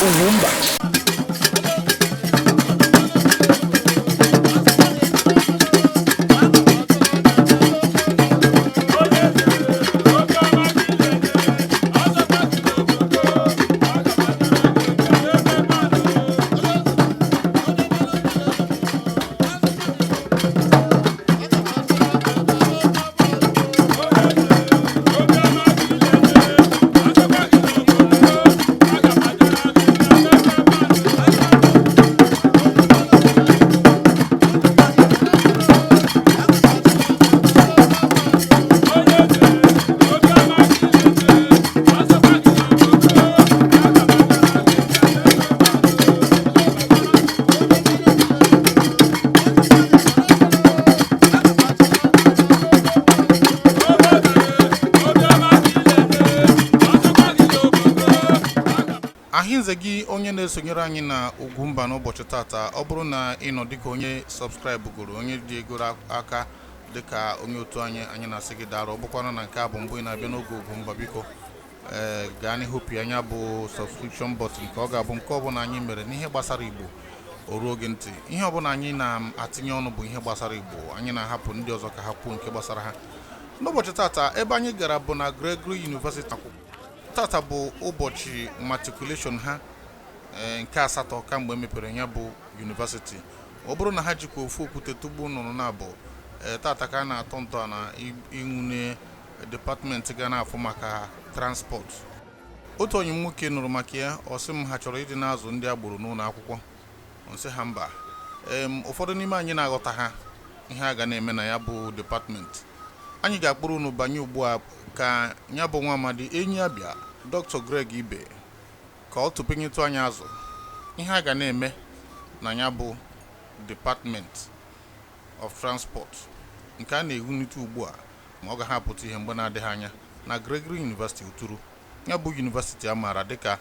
UGWUMBA. Ahinzegi onye na-esonyere anyị na UGWUMBA n'ụbọchị tata ọ bụrụ na ị nọ dịka onye subscribe goro onye dị egoro aka dịka onye otu anyị na-asị gị dara ọ bụkwana na nke a bụ mbụ ị na-abịa n'oge UGWUMBA biko gaa n'ihu pịa anya bụ subscription button ka ọ ga-abụ nke ọbụla anyị mere n'ihe gbasara Igbo o ruo gị ntị. Ihe ọbụla anyị na-atinye ọnụ bụ ihe gbasara Igbo, anyị na-ahapụ ndị ọzọ ka ha kwuo nke gbasara ha. N'ụbọchị tata ebe anyị gara bụ na Gregory University. Tata bụ ụbọchị matriculation ha nke asatọ kamgbe emepere ya bụ university. Ọ bụrụ na ha jikwa ofu okwute tugbu nnụnụ na-abụ tata ka a na-atọ ntọ na inwune department ga na-afụ maka transport. Otu onye nwoke nụrụ maka ya ọ sị m ha chọrọ ịdị na-azụ ndị agboro n'ụlọ akwụkwọ. Ọ sị ha mba. Ụfọdụ n'ime anyị na-aghọta ha ihe a ga na-eme na ya bụ department. Anyị ga-akpụrụ unu banye ugbu a ka ya bụ nwa amadi enyi Abia Dr. Greg Ibe ka ọ tụpenyetụ anyị azụ ihe a ga na-eme na ya bụ Department of Transport nke a na-ewunite ugbu a ma ọ ga-ahapụta ihe mgbe na-adịghị anya na Gregory University Uturu. Ya bụ university a maara dịka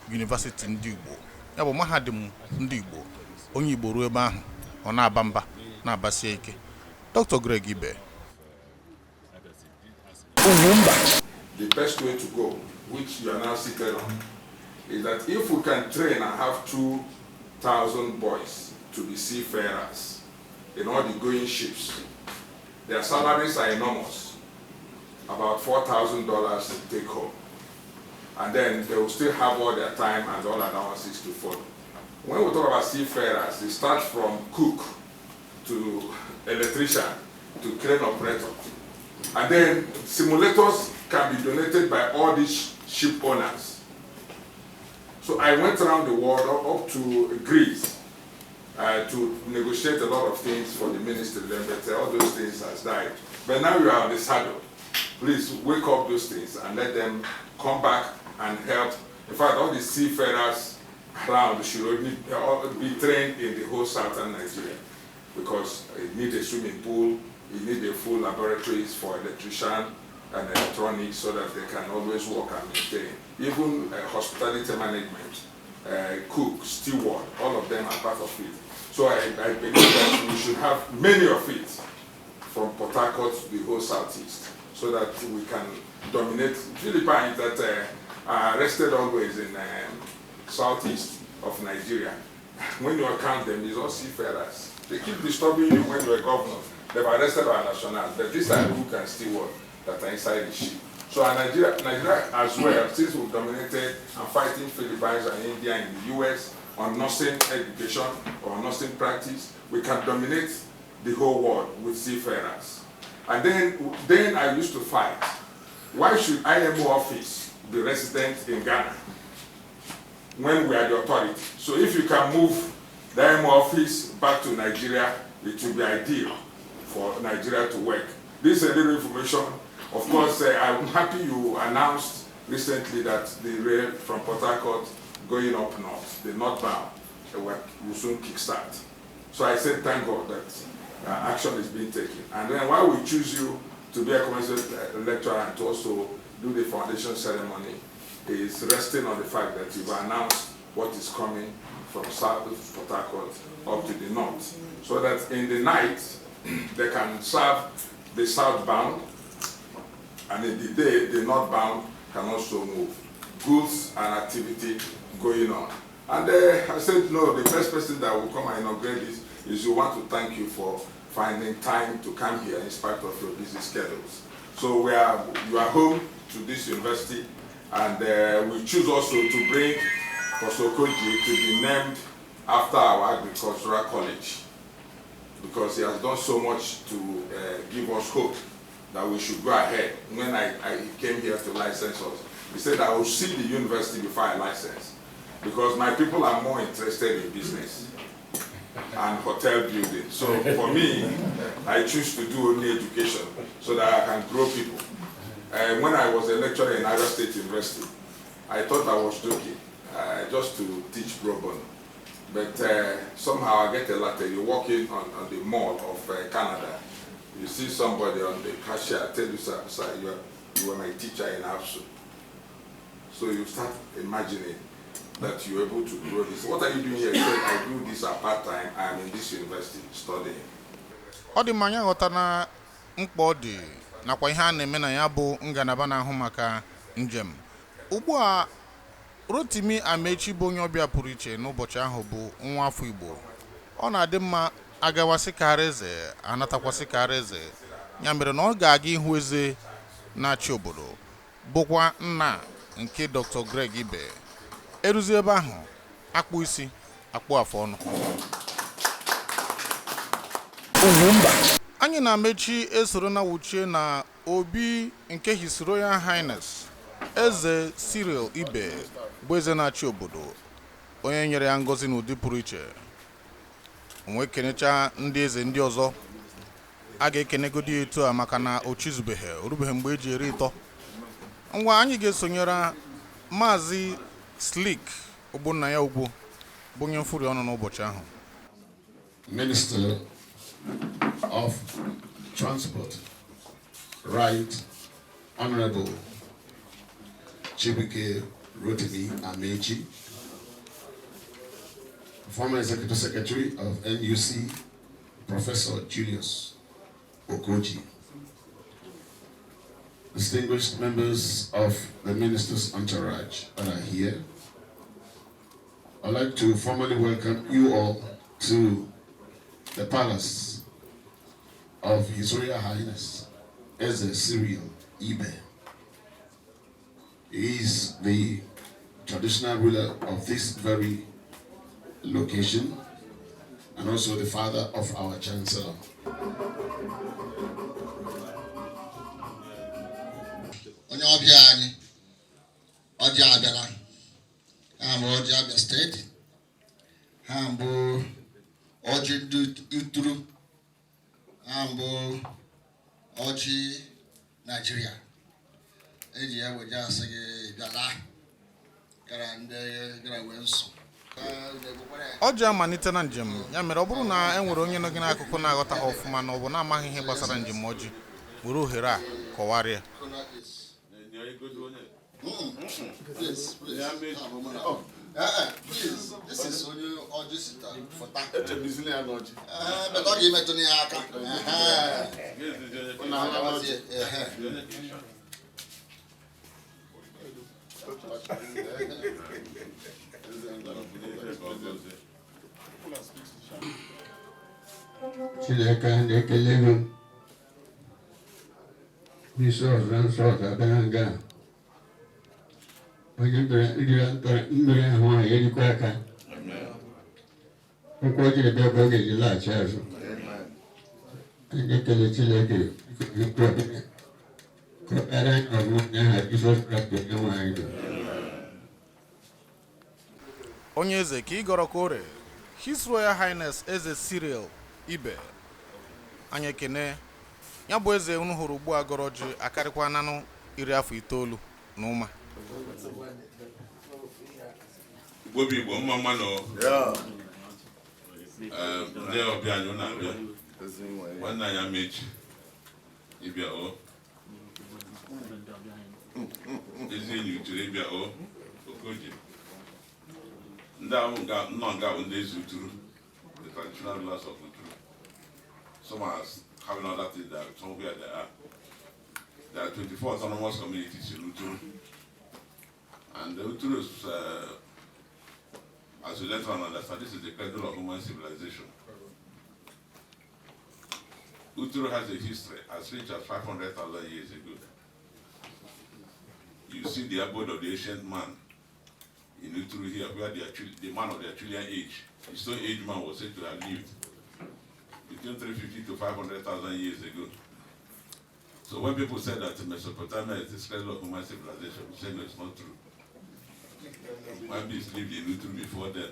University ndị Igbo, ya bụ mahadum ndị Igbo. Onye Igbo ruo ebe ahụ ọ na-aba mba na-abasie ike. Dr. Greg Ibe. The best way to go, which you are now seated on, is that if we can train and have 2,000 boys to be seafarers in all the going ships, their salaries are enormous, about $4,000 take home. And then they will still have all their time and all allowances to follow. When we talk about seafarers, they start from cook to electrician to crane operator. And then simulators can be donated by all these ship owners. So I went around the world up to Greece to negotiate a lot of things for the ministry, but all those things has died. But now you are on the saddle. Please wake up those things and let them come back and help. In fact, all the seafarers around should only be trained in the whole southern Nigeria, because you need a swimming pool, you need a full laboratories for electrician and electronics so that they can always work and maintain. Even hospitality management, cook, steward, all of them are part of it. So I believe that we should have many of it from Port Harcourt to the whole southeast so that we can dominate. Philippines that are arrested always in southeast of Nigeria. When you count them, it's all seafarers. They keep disturbing you when you're a governor. They've arrested our nationals, but these are who can still work that are inside the ship. So Nigeria as well, since we've dominated and fighting Philippines and India in the US on nursing education or nursing practice, we can dominate the whole world with seafarers. And then I used to fight. Why should IMO office be resident in Ghana when we are the authority? So if you can move the IMO office back to Nigeria, it will be ideal for Nigeria to work. This is a little information. Of course, I'm happy you announced recently that the rail from Port Harcourt going up north, the northbound, will soon kickstart. So I said, thank God that action is being taken. And then why we choose you to be a commensurate lecturer and to also do the foundation ceremony is resting on the fact that you've announced what is coming from south of Port Harcourt up to the north, so that in the night they can serve the southbound, and in the day the northbound can also move. Goods and activity going on. And I said, no, the first person that will come and inaugurate this is you want to thank you for finding time to come here in spite of your busy schedules. So you are home to this university, and we choose also to bring Prof. Okogie to be named after our agricultural college, because he has done so much to give us hope that we should go ahead. When I came here to license us, he said I will see the university before I license, because my people are more interested in business and hotel building. So for me, I choose to do only education so that I can grow people. When I was a lecturer in Abia State University, I thought I was joking, just to teach pro bono. But somehow I get a letter. You walk in on the mall of Canada, you see somebody on the cashier, I tell you, sir, you are my teacher in ABSU. So you start imagining that you're able to grow this. What are you doing here? He said, I do this at part-time. I am in this university studying. Odi manya ghọta na mkpa ọ dị nakwa ihe a na-eme na ya bụ ngalaba na-ahụ maka njem. Ugbu a Rotimi Amaechi bụ onye ọbịa pụrụ iche n'ụbọchị ahụ bụ nwa afọ Igbo. Ọ na-adị mma agawasị ka araeze, anatakwasị ka araeze. Ya mere na ọ ga-aga ihu eze na-achị obodo, bụkwa nna nke Dr. Greg Ibe. Eruzi ebe ahụ, akpụ isi, akpụ afọ ọnụ. Anyị na Amaechi esoro na wuchie na obi nke His Royal Highness Eze Cyril Ibe bụ eze na-achị obodo, onye nyere ya ngọzi n'ụdị pụrụ iche. Onwe kenecha ndị eze ndị ọzọ, a ga-ekenegodi etu a maka na o chizubeghị, orubeghị mgbe eji eri ịtọ. Ngwa anyị ga-esonyere Maazị Slick Ogbonna ya ugwu bụ onye mfuri ọnụ n'ụbọchị ahụ. Minister of Transport, Right Honorable Chibuike Rotimi Amaechi, former Executive Secretary of NUC, Professor Julius Okogie, distinguished members of the minister's entourage that are here, I'd like to formally welcome you all to the palace of His Royal Highness Eze Cyril Ibe. He is the traditional ruler of this very location and also the father of our Chancellor. Onye ọbịa anyị, ọjị abịala, ha bụ ọjị Abia steeti, ha bụ ọjị ndị Uturu, ha bụ ọjị Nigeria. Eji ya weje asị gị bịala, gara ndị gara wee nso. Ọ ji amalite na njem, ya mere ọ bụrụ na e nwere onye nọ gị n'akụkụ na-aghọta ha ọfụma na ọ bụ na-amaghị ihe gbasara njem ọjị, were ohere a kọwarịa. Please, this is only Oji Sita for that. It's a Brazilian Oji. But don't give me to the aka. Chileka ndekelego. Miso Ransota Benanga. Ndre ho yedi kwaka. Okogie de Okogie de la chazo. Ndekele chileke. Ko era no na Jesus Christ no aido. Onye eze ka ịgọrọ kore, His Royal Highness Eze Cyril Ibe. Anyị ekene ya bụ eze unu hụrụ ugbu a gọrọ ji akarịkwa nanụ 19 na ụma. Bobi Igbo mma mma no. Ndị ọbịa anyị na-abịa. Nwanne anyị Amaechi ịbịa o. Ezi enyi Uturu ịbịa o. Okogie. Ndị ahụ nọ nga bụ ndị ezi Uturu, the traditional rulers of Uturu. Some are having other things that somewhere there are. There are 24 autonomous communities in Uturu. And the Uturu is as we later on understand, this is the cradle of human civilization. Uturu has a history as rich as 500,000 years ago. You see the abode of the ancient man in Uturu here, where the man of the Achillean age, the Stone Age man was said to have lived between 350 to 500,000 years ago. So when people say that Mesopotamia is the cradle of human civilization, we say no, it's not true. Man beings lived in Uturu before then.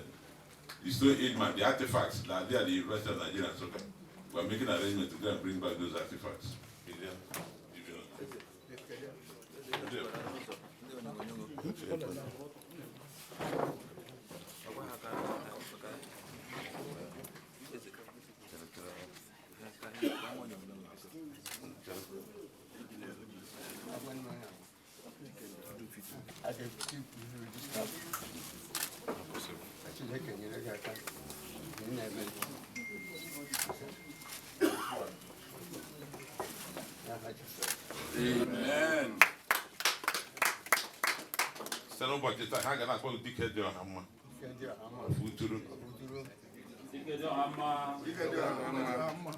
The Stone Age man, the artifacts that are there at the University of Nigeria and Soka, we are making arrangements to go and bring back those artifacts. Amen. Sano bajeta hanga na kwa dikejo hama. Uturu. Dikejo hama. Dikejo hama.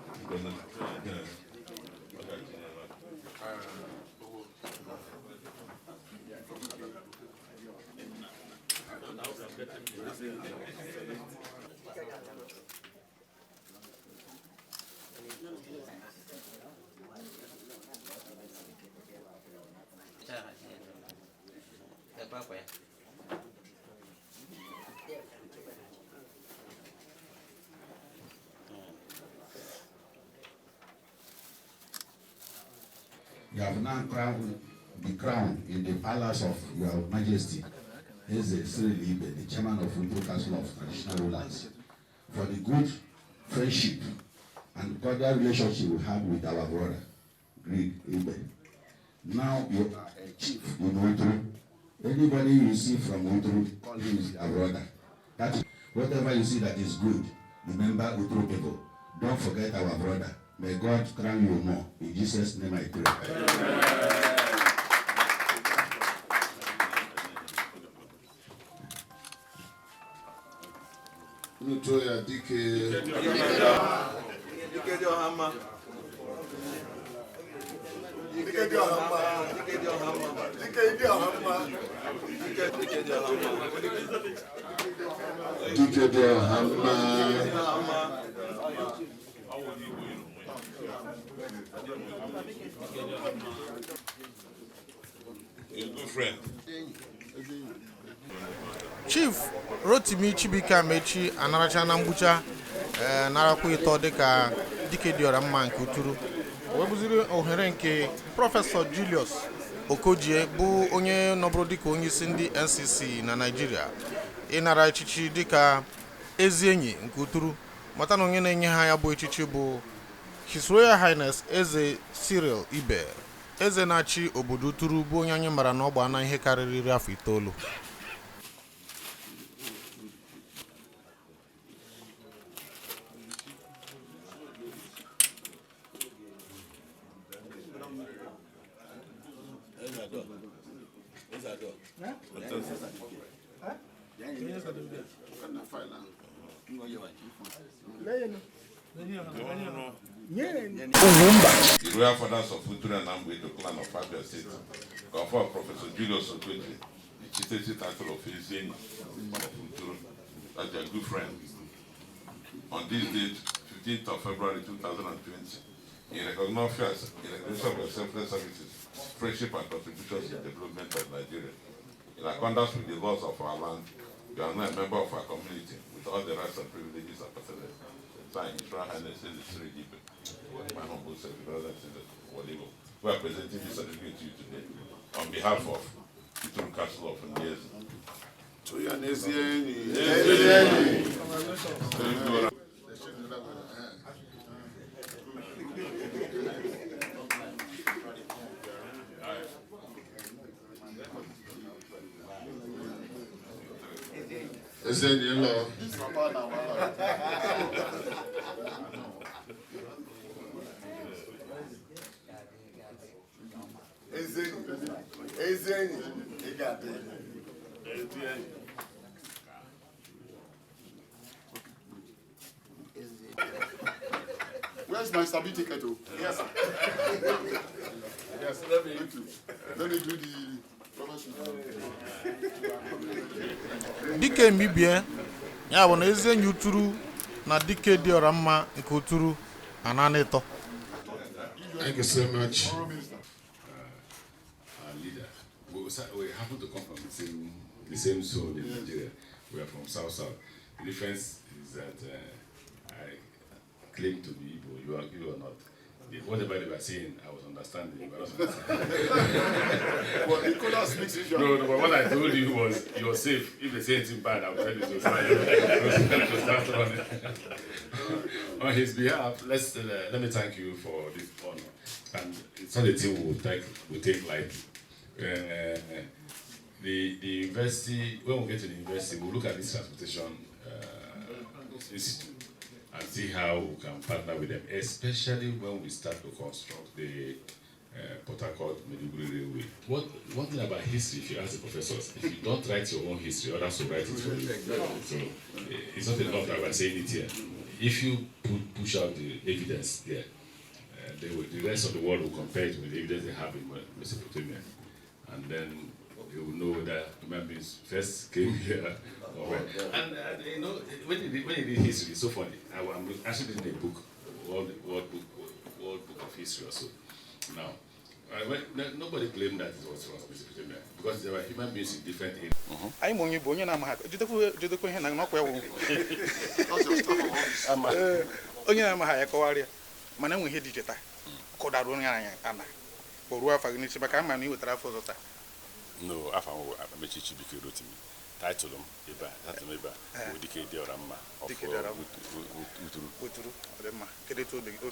You have now crowned the crown in the palace of Your Majesty, Eze Cyril Ibe, the chairman of Uturu Council of Traditional Rulers, for the good friendship and cordial relationship we have with our brother, Greek Ibe. Now you are a chief in Uturu. Anybody you see from Uturu, call him your brother. That is, whatever you see that is good, remember Uturu people. Don't forget our brother. May God crown you more. In Jesus' name I pray. Nutoya dike. Dike hama. Dike hama. Dike hama. Dike hama. A good friend. Chief Rotimi Amaechi anaracha na mgbucha narakwa ito dịka dike diora mma nke Uturu. Webuziri ohere nke Prọfesọ Julius Okogie bụ onye nọbụrụ dịka onye isi ndị NCC na Nigeria ịnara echichi dịka ezi enyi nke Uturu. Mata na onye na-enye ha ya bụ echichi bụ His Royal Highness Eze Cyril Ibe, eze na-achị obodo Uturu, bụ onye anyị mara na ọ gba na ihe karịrị afọ 9. The royal fathers of Uturu and Amaechi, clan of Abia State, confer Professor Julius Okogie the chieftaincy title of Eze of Uturu as their good friend. On this date, 15th of February 2020, in recognition of your selfless services, friendship and contributions in the development of Nigeria, in accordance with the laws of our land, you are now a member of our community with all the rights and privileges appertaining. Signed, His Royal Highness Cyril Ibe. My humble self, brother and sister, we are presenting this certificate to you today on behalf of Uturu Council of Ndiezi. Where's my stability ticket? Yes, sir. Yes, let me do the promotion. Dike mbibie ya bụ na eze enyi Uturu na dike dị ọra mma nke Uturu ananịtọ. Thank you so much. Our leader. We happen to come from the same zone in Nigeria. We are from South. The difference is that I claim to be Igbo, you are not. Whatever they were saying, I was understanding. Well, Nicholas speaks English. No, but what I told you was, you're safe. If they say anything bad, I'll tell you to start running. On his behalf, let me thank you for this honor. And it's not a thing we take lightly. The university, when we get to the university, we'll look at this transportation institute and see how we can partner with them, especially when we start to construct the Port Harcourt-Maiduguri Railway. One thing about history, if you ask the professors, if you don't write your own history, others will write it for you. So it's not enough that we're saying it here. If you push out the evidence there, the rest of the world will compare it with the evidence they have in Mesopotamia. And then you will know that human beings first came here. And you know, when you read history, it's so funny. I'm actually reading a book, World Book of History or so. Now, nobody claimed that it was from Mesopotamia because there were human beings in different areas. Anyị ma onye bụ onye na-amaghị jidekwa ihe na n'ọkwa ewu onye na-amaghị ya kọwarịa mana enwe ihe dị iche taa kụdara onye anya ana o ruo afọ gị n'isi maka ama na ị wetara afọ ọzọ taa. No, afọ Amaechi Chieftaincy Rotimi. Title them ebe a dike dị ọra mma Uturu ọ dị mma kedu etu obi dị gị ọ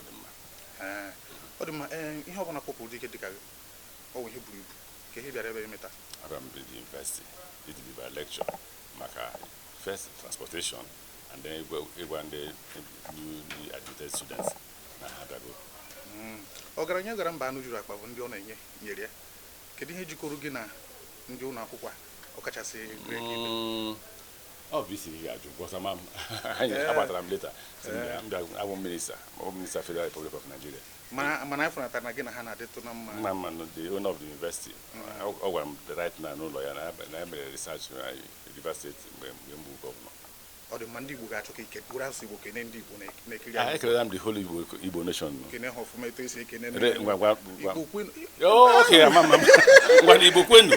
dị mma ọ dị mma ihe ọbụla kpọpụrụ dike dịka gị ọ bụ ihe buru ibu ka ihe bịara ebe emeta abịa m the university to deliver a lecture maka first transportation and then ịgwa ndị newly admitted students na ha bịago ọgaranya gara mba anụ juru akpa bụ ndị ọ na-enye nyere ya kedu ihe jikọrọ gị na ndị ụlọ akwụkwọ ọkachasị ọ bụ isi gị ajụ because agbatara m later abụ minista Federal Republic of Nigeria mana anyị fụnatara na gị na ha na-adịtụ na mma the owner of the university ọ gwara m right na n'ụlọ ya na emere research na Rivers State mgbe mbụ gọvanọ ọ dị mma ndị Igbo ga-achọ ka ike bụrụ asụsụ Igbo kene ndị Igbo na-ekiri anyị ekelere m the whole Igbo nation kene ha ọfụma etu esi ekene okay amama ngwa Igbo kwenu